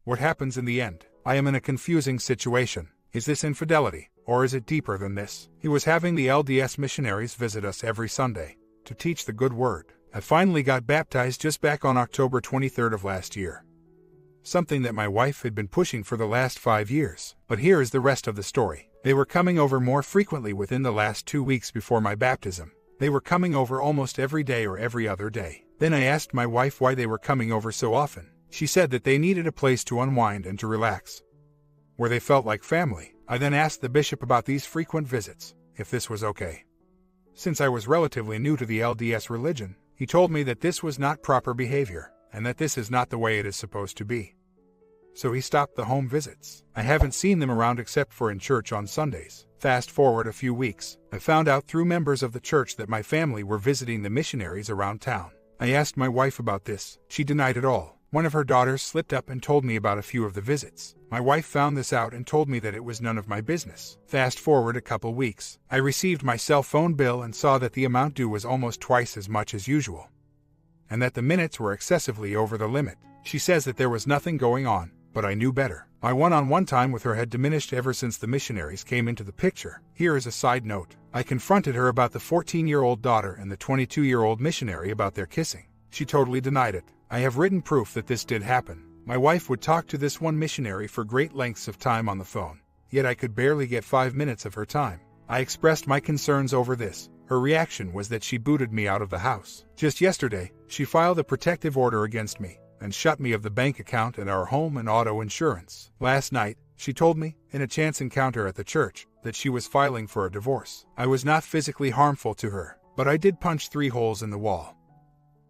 What happens in the end? I am in a confusing situation. Is this infidelity, or is it deeper than this? He was having the LDS missionaries visit us every Sunday to teach the good word. I finally got baptized just back on October 23rd of last year. Something that my wife had been pushing for the last 5 years. But here is the rest of the story. They were coming over more frequently within the last 2 weeks before my baptism. They were coming over almost every day or every other day. Then I asked my wife why they were coming over so often. She said that they needed a place to unwind and to relax, where they felt like family. I then asked the bishop about these frequent visits, if this was okay. Since I was relatively new to the LDS religion, he told me that this was not proper behavior, and that this is not the way it is supposed to be. So he stopped the home visits. I haven't seen them around except for in church on Sundays. Fast forward a few weeks, I found out through members of the church that my family were visiting the missionaries around town. I asked my wife about this. She denied it all. One of her daughters slipped up and told me about a few of the visits. My wife found this out and told me that it was none of my business. Fast forward a couple weeks, I received my cell phone bill and saw that the amount due was almost twice as much as usual, and that the minutes were excessively over the limit. She says that there was nothing going on, but I knew better. My one-on-one time with her had diminished ever since the missionaries came into the picture. Here is a side note. I confronted her about the 14-year-old daughter and the 22-year-old missionary about their kissing. She totally denied it. I have written proof that this did happen. My wife would talk to this one missionary for great lengths of time on the phone, yet I could barely get 5 minutes of her time. I expressed my concerns over this. Her reaction was that she booted me out of the house. Just yesterday, she filed a protective order against me and shut me of the bank account and our home and auto insurance. Last night, she told me, in a chance encounter at the church, that she was filing for a divorce. I was not physically harmful to her, but I did punch 3 holes in the wall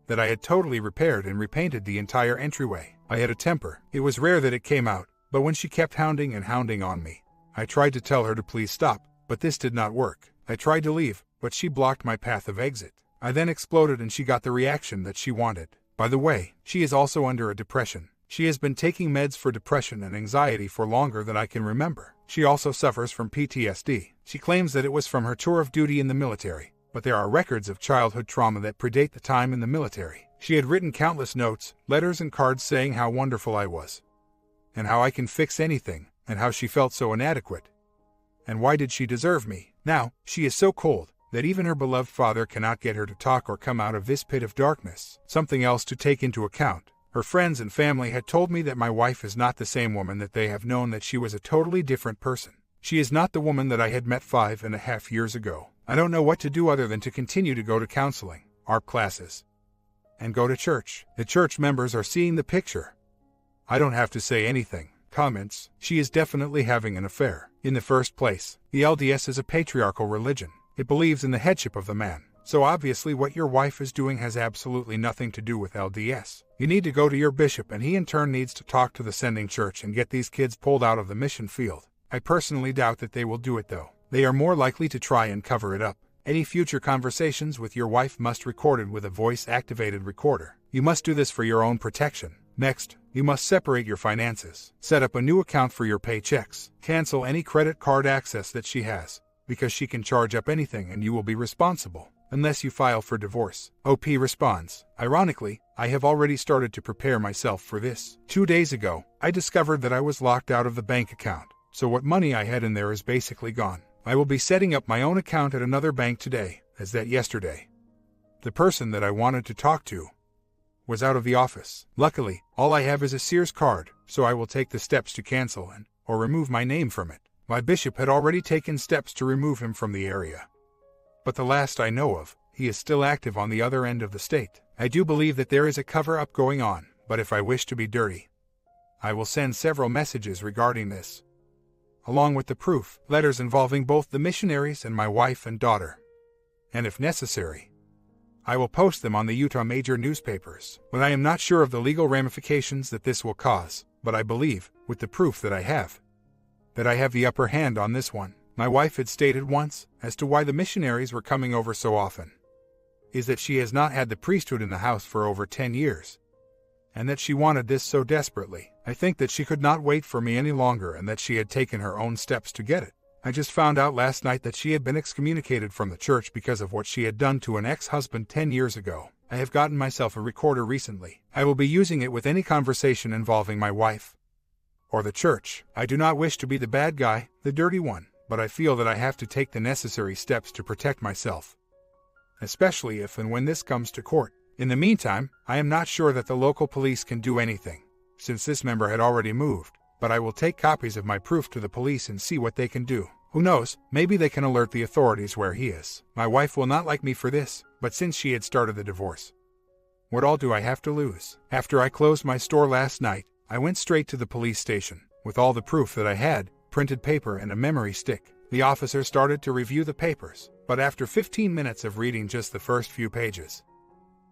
that I had totally repaired and repainted the entire entryway. I had a temper. It was rare that it came out, but when she kept hounding and hounding on me, I tried to tell her to please stop, but this did not work. I tried to leave, but she blocked my path of exit. I then exploded and she got the reaction that she wanted. By the way, she is also under a depression. She has been taking meds for depression and anxiety for longer than I can remember. She also suffers from PTSD. She claims that it was from her tour of duty in the military, but there are records of childhood trauma that predate the time in the military. She had written countless notes, letters and cards saying how wonderful I was, and how I can fix anything, and how she felt so inadequate. And why did she deserve me? Now, she is so cold that even her beloved father cannot get her to talk or come out of this pit of darkness. Something else to take into account. Her friends and family had told me that my wife is not the same woman that they have known, that she was a totally different person. She is not the woman that I had met 5.5 years ago. I don't know what to do other than to continue to go to counseling, ARP classes, and go to church. The church members are seeing the picture. I don't have to say anything. Comments: she is definitely having an affair. In the first place, the LDS is a patriarchal religion. It believes in the headship of the man. So obviously what your wife is doing has absolutely nothing to do with LDS. You need to go to your bishop, and he in turn needs to talk to the sending church and get these kids pulled out of the mission field. I personally doubt that they will do it though. They are more likely to try and cover it up. Any future conversations with your wife must be recorded with a voice-activated recorder. You must do this for your own protection. Next, you must separate your finances. Set up a new account for your paychecks. Cancel any credit card access that she has, because she can charge up anything and you will be responsible, unless you file for divorce. OP responds: ironically, I have already started to prepare myself for this. 2 days ago, I discovered that I was locked out of the bank account, so what money I had in there is basically gone. I will be setting up my own account at another bank today, as that yesterday. The person that I wanted to talk to was out of the office. Luckily, all I have is a Sears card, so I will take the steps to cancel or remove my name from it. My bishop had already taken steps to remove him from the area, but the last I know of, he is still active on the other end of the state. I do believe that there is a cover-up going on, but if I wish to be dirty, I will send several messages regarding this, along with the proof, letters involving both the missionaries and my wife and daughter. And if necessary, I will post them on the Utah major newspapers. But I am not sure of the legal ramifications that this will cause, but I believe, with the proof that I have the upper hand on this one. My wife had stated once, as to why the missionaries were coming over so often, is that she has not had the priesthood in the house for over 10 years, and that she wanted this so desperately. I think that she could not wait for me any longer and that she had taken her own steps to get it. I just found out last night that she had been excommunicated from the church because of what she had done to an ex-husband 10 years ago. I have gotten myself a recorder recently. I will be using it with any conversation involving my wife, or the church. I do not wish to be the bad guy, the dirty one, but I feel that I have to take the necessary steps to protect myself, especially if and when this comes to court. In the meantime, I am not sure that the local police can do anything, since this member had already moved, but I will take copies of my proof to the police and see what they can do. Who knows, maybe they can alert the authorities where he is. My wife will not like me for this, but since she had started the divorce, what all do I have to lose? After I closed my store last night, I went straight to the police station. With all the proof that I had, printed paper and a memory stick, the officer started to review the papers, but after 15 minutes of reading just the first few pages,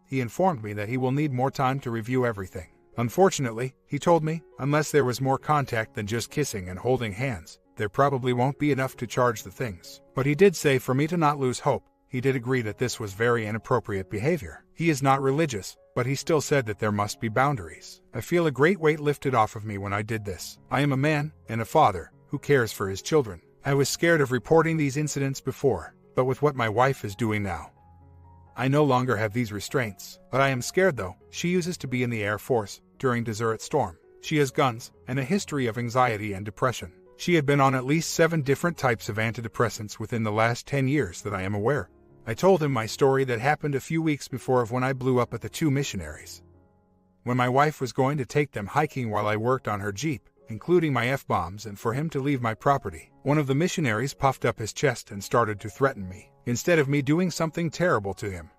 he informed me that he will need more time to review everything. Unfortunately, he told me, unless there was more contact than just kissing and holding hands, there probably won't be enough to charge the things. But he did say for me to not lose hope. He did agree that this was very inappropriate behavior. He is not religious, but he still said that there must be boundaries. I feel a great weight lifted off of me when I did this. I am a man, and a father, who cares for his children. I was scared of reporting these incidents before, but with what my wife is doing now, I no longer have these restraints. But I am scared though. She uses to be in the Air Force during Desert Storm. She has guns and a history of anxiety and depression. She had been on at least 7 different types of antidepressants within the last 10 years that I am aware. I told him my story that happened a few weeks before of when I blew up at the 2 missionaries, when my wife was going to take them hiking while I worked on her Jeep, including my F-bombs, and for him to leave my property. One of the missionaries puffed up his chest and started to threaten me. Instead of me doing something terrible to him,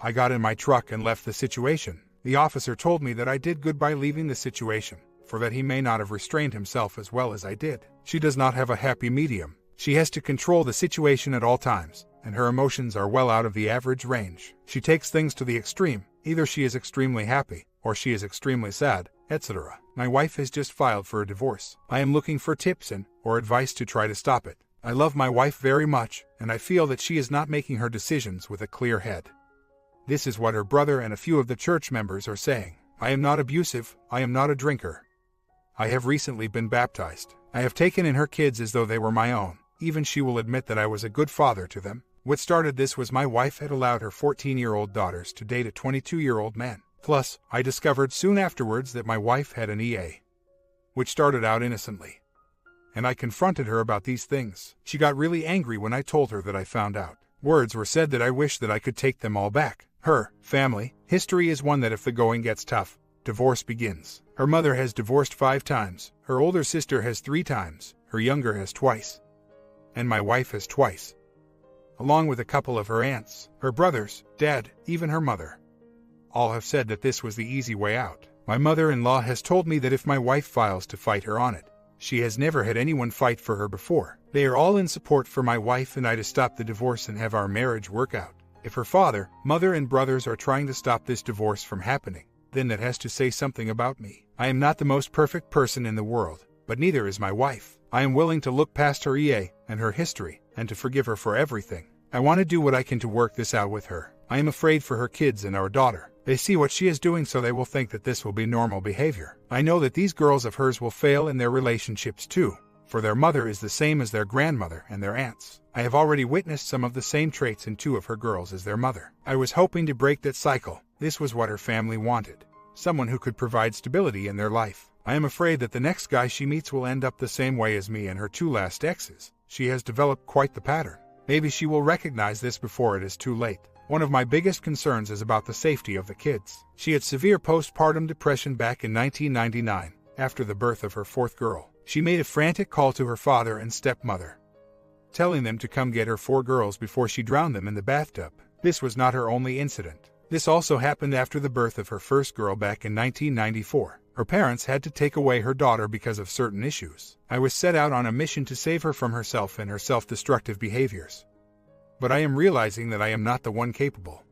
I got in my truck and left the situation. The officer told me that I did good by leaving the situation, for that he may not have restrained himself as well as I did. She does not have a happy medium. She has to control the situation at all times, and her emotions are well out of the average range. She takes things to the extreme. Either she is extremely happy, or she is extremely sad, etc. My wife has just filed for a divorce. I am looking for tips or advice to try to stop it. I love my wife very much, and I feel that she is not making her decisions with a clear head. This is what her brother and a few of the church members are saying. I am not abusive, I am not a drinker. I have recently been baptized. I have taken in her kids as though they were my own. Even she will admit that I was a good father to them. What started this was my wife had allowed her 14-year-old daughters to date a 22-year-old man. Plus, I discovered soon afterwards that my wife had an EA, which started out innocently, and I confronted her about these things. She got really angry when I told her that I found out. Words were said that I wish that I could take them all back. Her family history is one that if the going gets tough, divorce begins. Her mother has divorced 5 times, her older sister has 3 times, her younger has twice, and my wife has twice, along with a couple of her aunts, her brothers, dad, even her mother. All have said that this was the easy way out. My mother-in-law has told me that if my wife files to fight her on it, she has never had anyone fight for her before. They are all in support for my wife and I to stop the divorce and have our marriage work out. If her father, mother, and brothers are trying to stop this divorce from happening, then that has to say something about me. I am not the most perfect person in the world, but neither is my wife. I am willing to look past her EA and her history, and to forgive her for everything. I want to do what I can to work this out with her. I am afraid for her kids and our daughter. They see what she is doing, so they will think that this will be normal behavior. I know that these girls of hers will fail in their relationships too, for their mother is the same as their grandmother and their aunts. I have already witnessed some of the same traits in 2 of her girls as their mother. I was hoping to break that cycle. This was what her family wanted. Someone who could provide stability in their life. I am afraid that the next guy she meets will end up the same way as me and her 2 last exes. She has developed quite the pattern. Maybe she will recognize this before it is too late. One of my biggest concerns is about the safety of the kids. She had severe postpartum depression back in 1999, after the birth of her 4th girl. She made a frantic call to her father and stepmother, telling them to come get her 4 girls before she drowned them in the bathtub. This was not her only incident. This also happened after the birth of her 1st girl back in 1994. Her parents had to take away her daughter because of certain issues. I was set out on a mission to save her from herself and her self-destructive behaviors. But I am realizing that I am not the one capable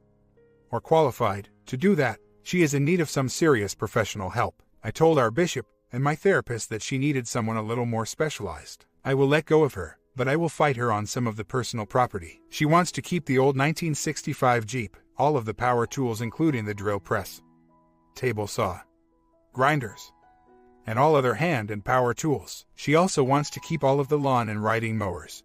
or qualified to do that. She is in need of some serious professional help. I told our bishop and my therapist that she needed someone a little more specialized. I will let go of her, but I will fight her on some of the personal property. She wants to keep the old 1965 Jeep, all of the power tools including the drill press, table saw, grinders, and all other hand and power tools. She also wants to keep all of the lawn and riding mowers,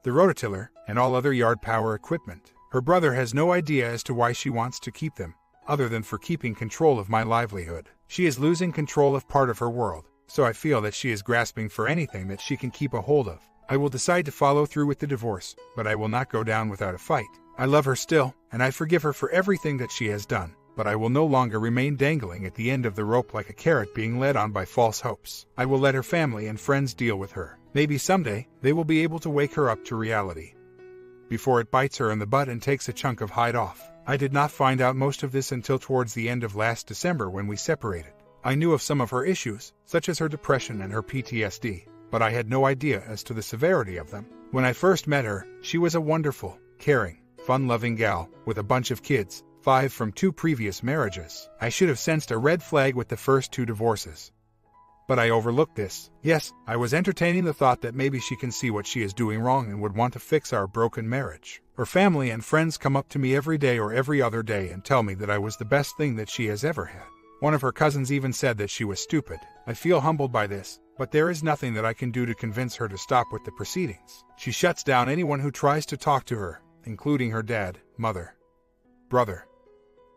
the rototiller, and all other yard power equipment. Her brother has no idea as to why she wants to keep them, other than for keeping control of my livelihood. She is losing control of part of her world, so I feel that she is grasping for anything that she can keep a hold of. I will decide to follow through with the divorce, but I will not go down without a fight. I love her still, and I forgive her for everything that she has done, but I will no longer remain dangling at the end of the rope like a carrot being led on by false hopes. I will let her family and friends deal with her. Maybe someday, they will be able to wake her up to reality before it bites her in the butt and takes a chunk of hide off. I did not find out most of this until towards the end of last December when we separated. I knew of some of her issues, such as her depression and her PTSD, but I had no idea as to the severity of them. When I first met her, she was a wonderful, caring, fun-loving gal, with a bunch of kids, 5 from 2 previous marriages. I should have sensed a red flag with the first 2 divorces. But I overlooked this. Yes, I was entertaining the thought that maybe she can see what she is doing wrong and would want to fix our broken marriage. Her family and friends come up to me every day or every other day and tell me that I was the best thing that she has ever had. One of her cousins even said that she was stupid. I feel humbled by this, but there is nothing that I can do to convince her to stop with the proceedings. She shuts down anyone who tries to talk to her, including her dad, mother, brother,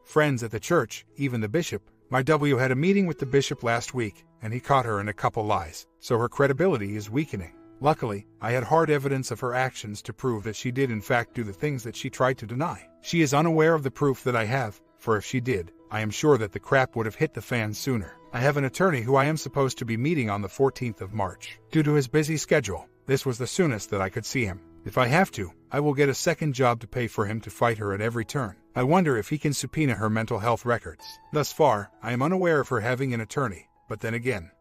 friends at the church, even the bishop. My W had a meeting with the bishop last week, and he caught her in a couple lies, so her credibility is weakening. Luckily, I had hard evidence of her actions to prove that she did in fact do the things that she tried to deny. She is unaware of the proof that I have, for if she did, I am sure that the crap would have hit the fan sooner. I have an attorney who I am supposed to be meeting on the 14th of March. Due to his busy schedule, this was the soonest that I could see him. If I have to, I will get a second job to pay for him to fight her at every turn. I wonder if he can subpoena her mental health records. Thus far, I am unaware of her having an attorney, but then again,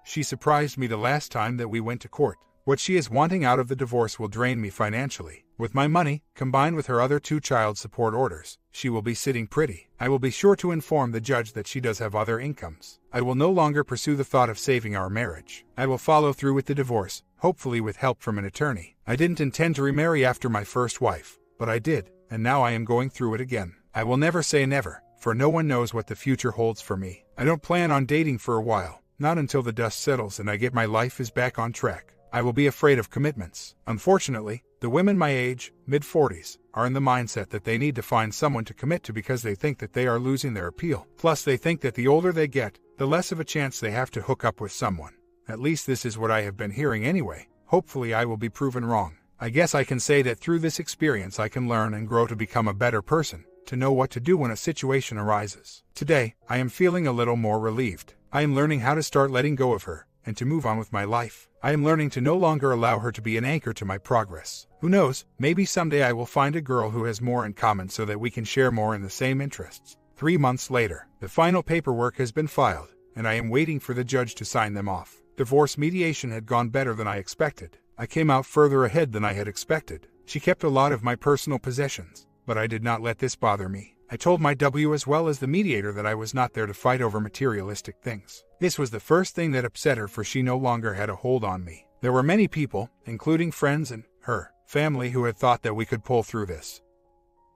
she surprised me the last time that we went to court. What she is wanting out of the divorce will drain me financially. With my money, combined with her other 2 child support orders, she will be sitting pretty. I will be sure to inform the judge that she does have other incomes. I will no longer pursue the thought of saving our marriage. I will follow through with the divorce, hopefully with help from an attorney. I didn't intend to remarry after my first wife, but I did, and now I am going through it again. I will never say never, for no one knows what the future holds for me. I don't plan on dating for a while, not until the dust settles and I get my life is back on track. I will be afraid of commitments. Unfortunately, the women my age, mid-40s, are in the mindset that they need to find someone to commit to because they think that they are losing their appeal. Plus, they think that the older they get, the less of a chance they have to hook up with someone. At least this is what I have been hearing anyway. Hopefully I will be proven wrong. I guess I can say that through this experience I can learn and grow to become a better person, to know what to do when a situation arises. Today, I am feeling a little more relieved. I am learning how to start letting go of her, and to move on with my life. I am learning to no longer allow her to be an anchor to my progress. Who knows, maybe someday I will find a girl who has more in common so that we can share more in the same interests. 3 months later, the final paperwork has been filed, and I am waiting for the judge to sign them off. Divorce mediation had gone better than I expected. I came out further ahead than I had expected. She kept a lot of my personal possessions, but I did not let this bother me. I told my W as well as the mediator that I was not there to fight over materialistic things. This was the first thing that upset her, for she no longer had a hold on me. There were many people, including friends and her family, who had thought that we could pull through this.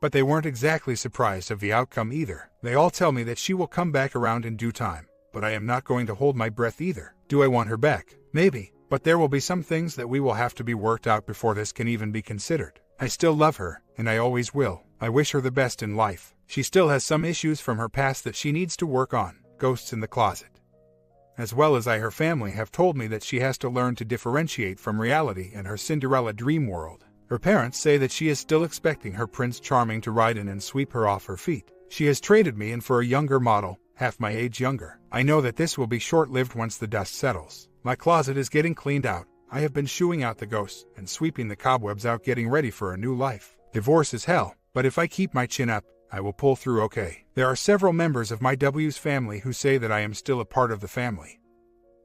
But they weren't exactly surprised of the outcome either. They all tell me that she will come back around in due time, but I am not going to hold my breath either. Do I want her back? Maybe, but there will be some things that we will have to be worked out before this can even be considered. I still love her, and I always will. I wish her the best in life. She still has some issues from her past that she needs to work on, ghosts in the closet. As well as her family have told me that she has to learn to differentiate from reality and her Cinderella dream world. Her parents say that she is still expecting her Prince Charming to ride in and sweep her off her feet. She has traded me in for a younger model, half my age younger. I know that this will be short-lived once the dust settles. My closet is getting cleaned out. I have been shooing out the ghosts and sweeping the cobwebs out, getting ready for a new life. Divorce is hell, but if I keep my chin up, I will pull through okay. There are several members of my W's family who say that I am still a part of the family,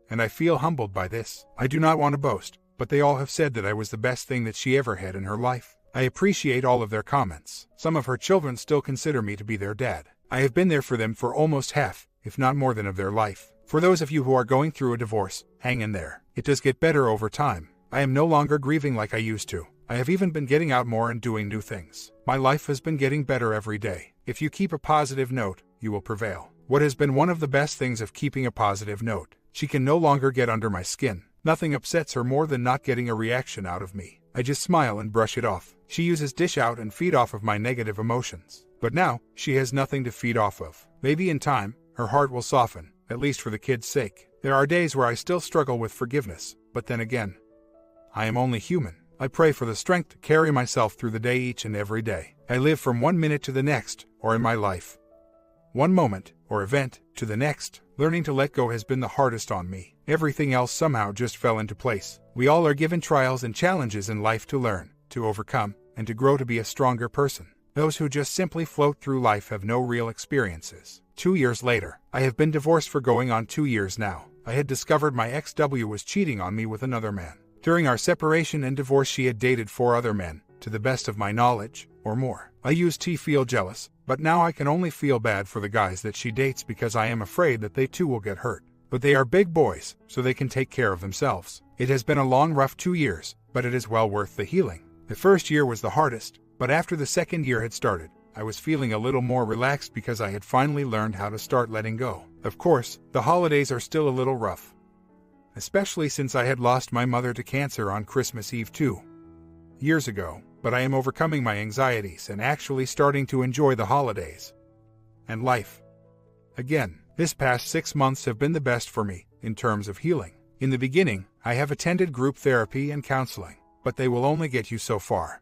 and I feel humbled by this. I do not want to boast, but they all have said that I was the best thing that she ever had in her life. I appreciate all of their comments. Some of her children still consider me to be their dad. I have been there for them for almost half, if not more than, of their life. For those of you who are going through a divorce, hang in there. It does get better over time. I am no longer grieving like I used to. I have even been getting out more and doing new things. My life has been getting better every day. If you keep a positive note, you will prevail. What has been one of the best things of keeping a positive note? She can no longer get under my skin. Nothing upsets her more than not getting a reaction out of me. I just smile and brush it off. She uses dish out and feed off of my negative emotions. But now, she has nothing to feed off of. Maybe in time, her heart will soften, at least for the kids' sake. There are days where I still struggle with forgiveness, but then again, I am only human. I pray for the strength to carry myself through the day each and every day. I live from one minute to the next, or in my life, one moment, or event, to the next. Learning to let go has been the hardest on me. Everything else somehow just fell into place. We all are given trials and challenges in life to learn, to overcome, and to grow to be a stronger person. Those who just simply float through life have no real experiences. 2 years later, I have been divorced for going on 2 years now. I had discovered my ex-W was cheating on me with another man. During our separation and divorce, she had dated 4 other men, to the best of my knowledge, or more. I used to feel jealous, but now I can only feel bad for the guys that she dates because I am afraid that they too will get hurt. But they are big boys, so they can take care of themselves. It has been a long, rough 2 years, but it is well worth the healing. The first year was the hardest, but after the second year had started, I was feeling a little more relaxed because I had finally learned how to start letting go. Of course, the holidays are still a little rough, especially since I had lost my mother to cancer on Christmas Eve 2 years ago, but I am overcoming my anxieties and actually starting to enjoy the holidays and life again. This past 6 months have been the best for me in terms of healing. In the beginning, I have attended group therapy and counseling, but they will only get you so far.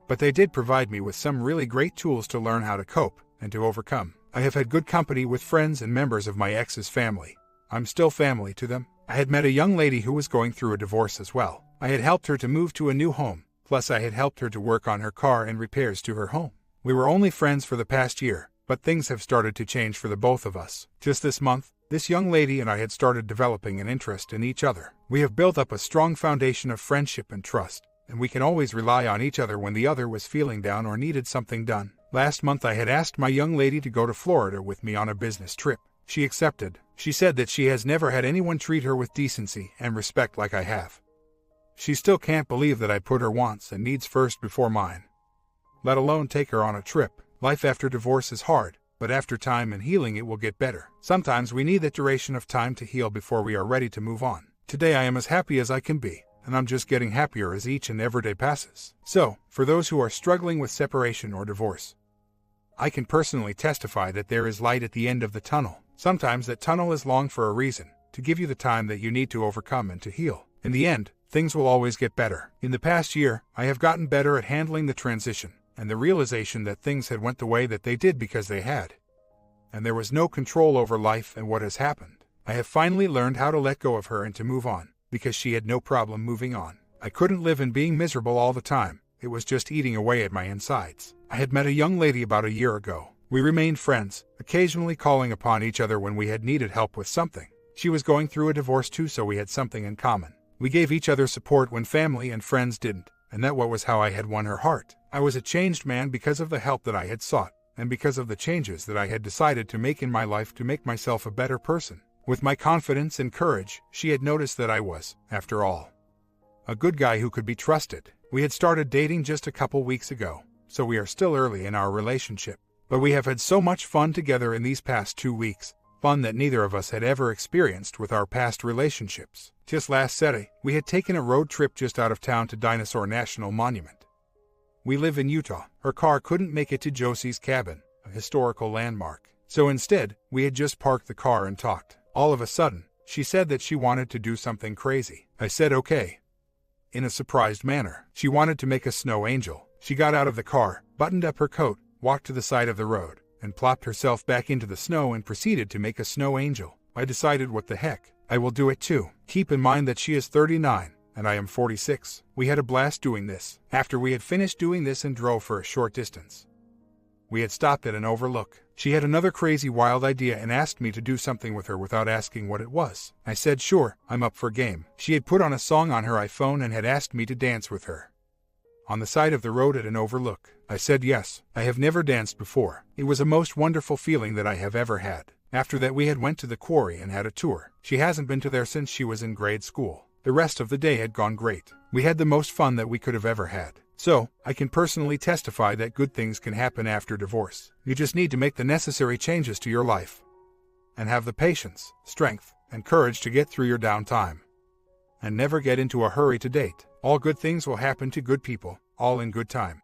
But they did provide me with some really great tools to learn how to cope and to overcome. I have had good company with friends and members of my ex's family. I'm still family to them. I had met a young lady who was going through a divorce as well. I had helped her to move to a new home, plus I had helped her to work on her car and repairs to her home. We were only friends for the past year, but things have started to change for the both of us. Just this month, this young lady and I had started developing an interest in each other. We have built up a strong foundation of friendship and trust, and we can always rely on each other when the other was feeling down or needed something done. Last month I had asked my young lady to go to Florida with me on a business trip. She accepted. She said that she has never had anyone treat her with decency and respect like I have. She still can't believe that I put her wants and needs first before mine, let alone take her on a trip. Life after divorce is hard, but after time and healing it will get better. Sometimes we need that duration of time to heal before we are ready to move on. Today I am as happy as I can be, and I'm just getting happier as each and every day passes. So, for those who are struggling with separation or divorce, I can personally testify that there is light at the end of the tunnel. Sometimes that tunnel is long for a reason, to give you the time that you need to overcome and to heal. In the end, things will always get better. In the past year, I have gotten better at handling the transition, and the realization that things had went the way that they did because they had, and there was no control over life and what has happened. I have finally learned how to let go of her and to move on, because she had no problem moving on. I couldn't live in being miserable all the time. It was just eating away at my insides. I had met a young lady about a year ago. We remained friends, occasionally calling upon each other when we had needed help with something. She was going through a divorce too, so we had something in common. We gave each other support when family and friends didn't, and that was how I had won her heart. I was a changed man because of the help that I had sought, and because of the changes that I had decided to make in my life to make myself a better person. With my confidence and courage, she had noticed that I was, after all, a good guy who could be trusted. We had started dating just a couple weeks ago, so we are still early in our relationship. But we have had so much fun together in these past 2 weeks, fun that neither of us had ever experienced with our past relationships. Just last Saturday, we had taken a road trip just out of town to Dinosaur National Monument. We live in Utah. Her car couldn't make it to Josie's Cabin, a historical landmark. So instead, we had just parked the car and talked. All of a sudden, she said that she wanted to do something crazy. I said okay, in a surprised manner. She wanted to make a snow angel. She got out of the car, buttoned up her coat, walked to the side of the road, and plopped herself back into the snow and proceeded to make a snow angel. I decided, what the heck, I will do it too. Keep in mind that she is 39, and I am 46. We had a blast doing this. After we had finished doing this and drove for a short distance, we had stopped at an overlook. She had another crazy wild idea and asked me to do something with her without asking what it was. I said sure, I'm up for game. She had put on a song on her iPhone and had asked me to dance with her on the side of the road at an overlook. I said yes. I have never danced before. It was a most wonderful feeling that I have ever had. After that we had went to the quarry and had a tour. She hasn't been to there since she was in grade school. The rest of the day had gone great. We had the most fun that we could have ever had. So, I can personally testify that good things can happen after divorce. You just need to make the necessary changes to your life, and have the patience, strength, and courage to get through your downtime. And never get into a hurry to date. All good things will happen to good people, all in good time.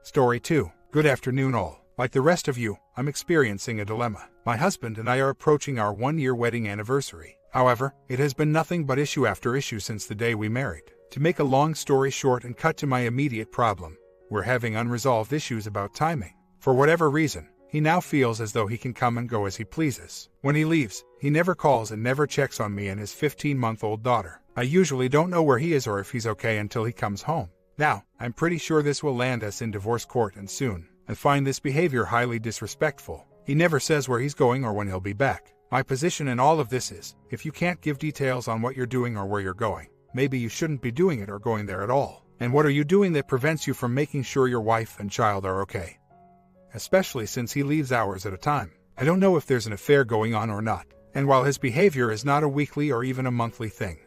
Story 2. Good afternoon all. Like the rest of you, I'm experiencing a dilemma. My husband and I are approaching our 1-year wedding anniversary. However, it has been nothing but issue after issue since the day we married. To make a long story short and cut to my immediate problem, we're having unresolved issues about timing. For whatever reason, he now feels as though he can come and go as he pleases. When he leaves, he never calls and never checks on me and his 15-month-old daughter. I usually don't know where he is or if he's okay until he comes home. Now, I'm pretty sure this will land us in divorce court and soon. I find this behavior highly disrespectful. He never says where he's going or when he'll be back. My position in all of this is, if you can't give details on what you're doing or where you're going, maybe you shouldn't be doing it or going there at all. And what are you doing that prevents you from making sure your wife and child are okay? Especially since he leaves hours at a time. I don't know if there's an affair going on or not. And while his behavior is not a weekly or even a monthly thing,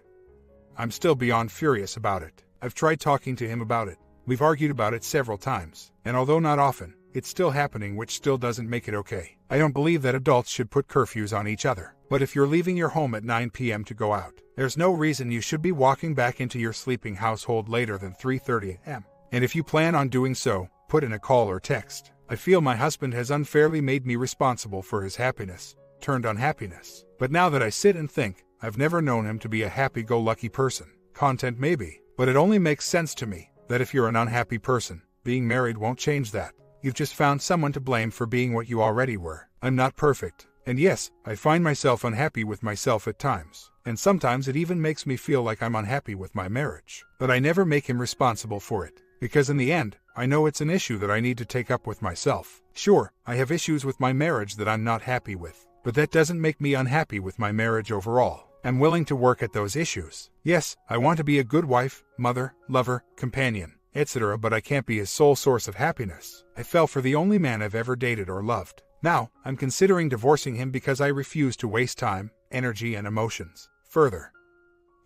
I'm still beyond furious about it. I've tried talking to him about it. We've argued about it several times, and although not often, it's still happening, which still doesn't make it okay. I don't believe that adults should put curfews on each other. But if you're leaving your home at 9 p.m. to go out, there's no reason you should be walking back into your sleeping household later than 3:30 a.m. And if you plan on doing so, put in a call or text. I feel my husband has unfairly made me responsible for his happiness, turned unhappiness. But now that I sit and think, I've never known him to be a happy-go-lucky person. Content maybe, but it only makes sense to me that if you're an unhappy person, being married won't change that. You've just found someone to blame for being what you already were. I'm not perfect. And yes, I find myself unhappy with myself at times. And sometimes it even makes me feel like I'm unhappy with my marriage. But I never make him responsible for it. Because in the end, I know it's an issue that I need to take up with myself. Sure, I have issues with my marriage that I'm not happy with. But that doesn't make me unhappy with my marriage overall. I'm willing to work at those issues. Yes, I want to be a good wife, mother, lover, companion, etc., but I can't be his sole source of happiness. I fell for the only man I've ever dated or loved. Now, I'm considering divorcing him because I refuse to waste time, energy, and emotions further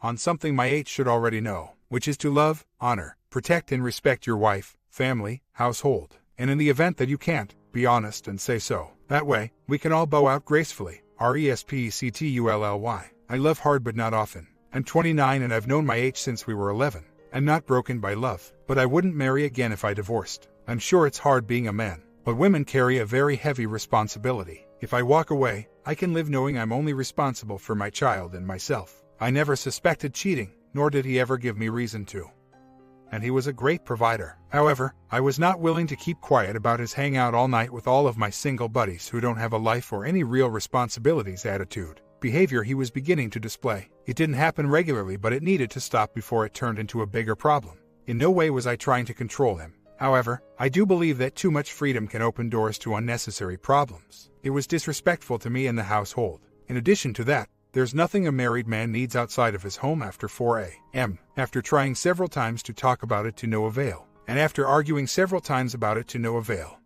on something my H should already know, which is to love, honor, protect, and respect your wife, family, household. And in the event that you can't, be honest and say so. That way, we can all bow out gracefully. RESPECTULLY. I love hard but not often. I'm 29 and I've known my H since we were 11. I'm not broken by love, but I wouldn't marry again if I divorced. I'm sure it's hard being a man, but women carry a very heavy responsibility. If I walk away, I can live knowing I'm only responsible for my child and myself. I never suspected cheating, nor did he ever give me reason to. And he was a great provider. However, I was not willing to keep quiet about his hang out all night with all of my single buddies who don't have a life or any real responsibilities attitude. Behavior he was beginning to display. It didn't happen regularly, but it needed to stop before it turned into a bigger problem. In no way was I trying to control him. However, I do believe that too much freedom can open doors to unnecessary problems. It was disrespectful to me and the household. In addition to that, there's nothing a married man needs outside of his home after 4 a.m. After trying several times to talk about it to no avail, and after arguing several times about it to no avail,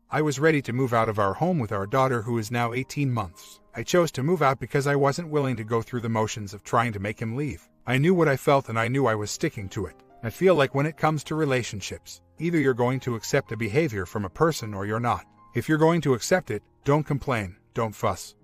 I was ready to move out of our home with our daughter, who is now 18 months. I chose to move out because I wasn't willing to go through the motions of trying to make him leave. I knew what I felt and I knew I was sticking to it. I feel like when it comes to relationships, either you're going to accept a behavior from a person or you're not. If you're going to accept it, don't complain, don't fuss.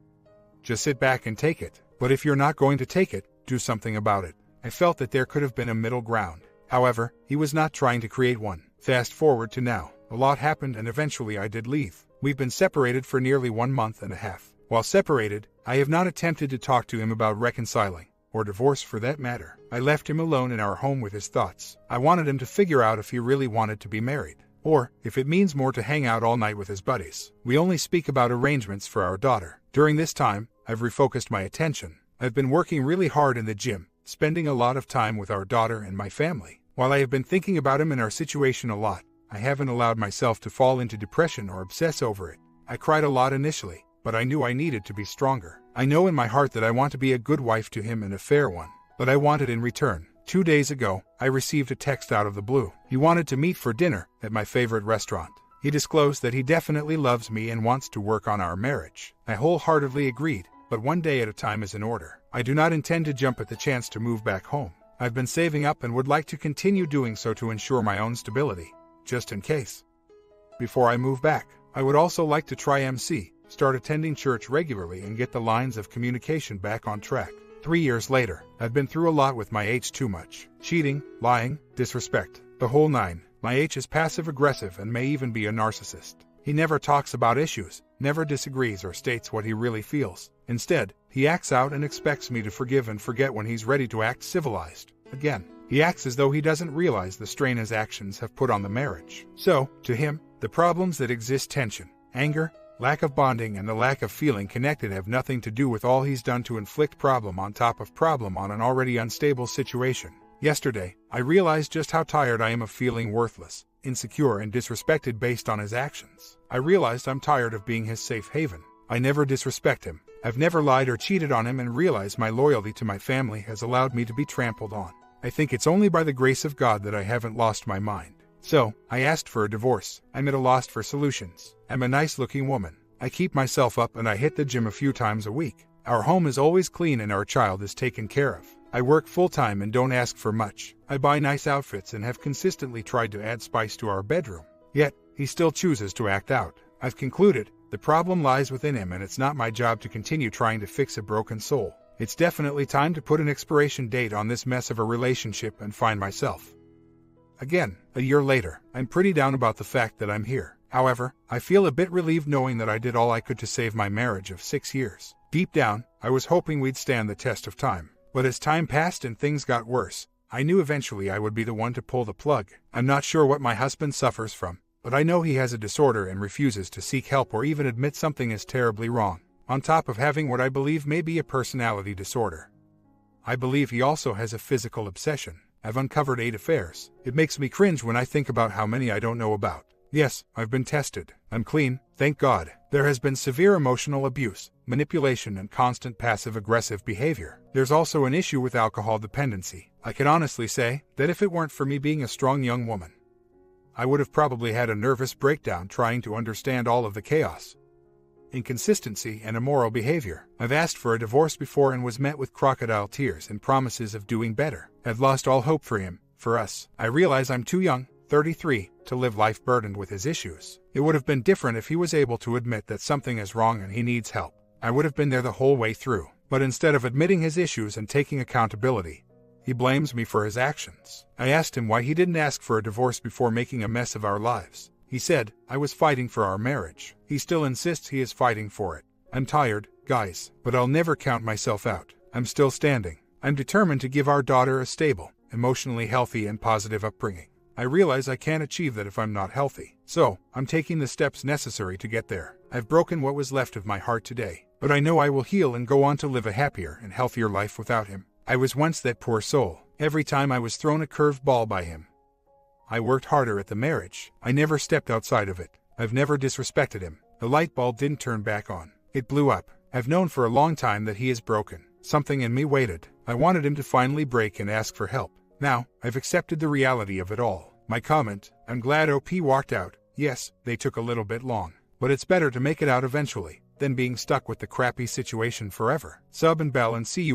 Just sit back and take it. But if you're not going to take it, do something about it. I felt that there could have been a middle ground. However, he was not trying to create one. Fast forward to now. A lot happened and eventually I did leave. We've been separated for nearly 1 month and a half. While separated, I have not attempted to talk to him about reconciling, or divorce for that matter. I left him alone in our home with his thoughts. I wanted him to figure out if he really wanted to be married, or if it means more to hang out all night with his buddies. We only speak about arrangements for our daughter. During this time, I've refocused my attention. I've been working really hard in the gym, spending a lot of time with our daughter and my family. While I have been thinking about him and our situation a lot, I haven't allowed myself to fall into depression or obsess over it. I cried a lot initially, but I knew I needed to be stronger. I know in my heart that I want to be a good wife to him and a fair one, but I want it in return. 2 days ago, I received a text out of the blue. He wanted to meet for dinner at my favorite restaurant. He disclosed that he definitely loves me and wants to work on our marriage. I wholeheartedly agreed, but one day at a time is in order. I do not intend to jump at the chance to move back home. I've been saving up and would like to continue doing so to ensure my own stability, just in case. Before I move back, I would also like to try MC, start attending church regularly and get the lines of communication back on track. 3 years later, I've been through a lot with my H. Too much. Cheating, lying, disrespect, the whole nine. My H is passive-aggressive and may even be a narcissist. He never talks about issues, never disagrees or states what he really feels. Instead, he acts out and expects me to forgive and forget when he's ready to act civilized. Again, he acts as though he doesn't realize the strain his actions have put on the marriage. So, to him, the problems that exist, tension, anger, lack of bonding, and the lack of feeling connected have nothing to do with all he's done to inflict problem on top of problem on an already unstable situation. Yesterday, I realized just how tired I am of feeling worthless, insecure, and disrespected based on his actions. I realized I'm tired of being his safe haven. I never disrespect him. I've never lied or cheated on him, and realize my loyalty to my family has allowed me to be trampled on. I think it's only by the grace of God that I haven't lost my mind. So, I asked for a divorce. I'm at a loss for solutions. I'm a nice-looking woman. I keep myself up and I hit the gym a few times a week. Our home is always clean and our child is taken care of. I work full-time and don't ask for much. I buy nice outfits and have consistently tried to add spice to our bedroom. Yet, he still chooses to act out. I've concluded, the problem lies within him and it's not my job to continue trying to fix a broken soul. It's definitely time to put an expiration date on this mess of a relationship and find myself. Again, a year later, I'm pretty down about the fact that I'm here. However, I feel a bit relieved knowing that I did all I could to save my marriage of 6 years. Deep down, I was hoping we'd stand the test of time. But as time passed and things got worse, I knew eventually I would be the one to pull the plug. I'm not sure what my husband suffers from, but I know he has a disorder and refuses to seek help or even admit something is terribly wrong, on top of having what I believe may be a personality disorder. I believe he also has a physical obsession. I've uncovered 8 affairs. It makes me cringe when I think about how many I don't know about. Yes, I've been tested. I'm clean, thank God. There has been severe emotional abuse, manipulation, and constant passive-aggressive behavior. There's also an issue with alcohol dependency. I can honestly say that if it weren't for me being a strong young woman, I would have probably had a nervous breakdown trying to understand all of the chaos, inconsistency, and immoral behavior. I've asked for a divorce before and was met with crocodile tears and promises of doing better. I've lost all hope for him, for us. I realize I'm too young, 33, to live life burdened with his issues. It would have been different if he was able to admit that something is wrong and he needs help. I would have been there the whole way through. But instead of admitting his issues and taking accountability, he blames me for his actions. I asked him why he didn't ask for a divorce before making a mess of our lives. He said, I was fighting for our marriage. He still insists he is fighting for it. I'm tired, guys, but I'll never count myself out. I'm still standing. I'm determined to give our daughter a stable, emotionally healthy, and positive upbringing. I realize I can't achieve that if I'm not healthy. So, I'm taking the steps necessary to get there. I've broken what was left of my heart today, but I know I will heal and go on to live a happier and healthier life without him. I was once that poor soul. Every time I was thrown a curved ball by him, I worked harder at the marriage. I never stepped outside of it. I've never disrespected him. The light bulb didn't turn back on. It blew up. I've known for a long time that he is broken. Something in me waited. I wanted him to finally break and ask for help. Now, I've accepted the reality of it all. My comment, I'm glad OP walked out. Yes, they took a little bit long. But it's better to make it out eventually than being stuck with the crappy situation forever. Sub and bell and see you.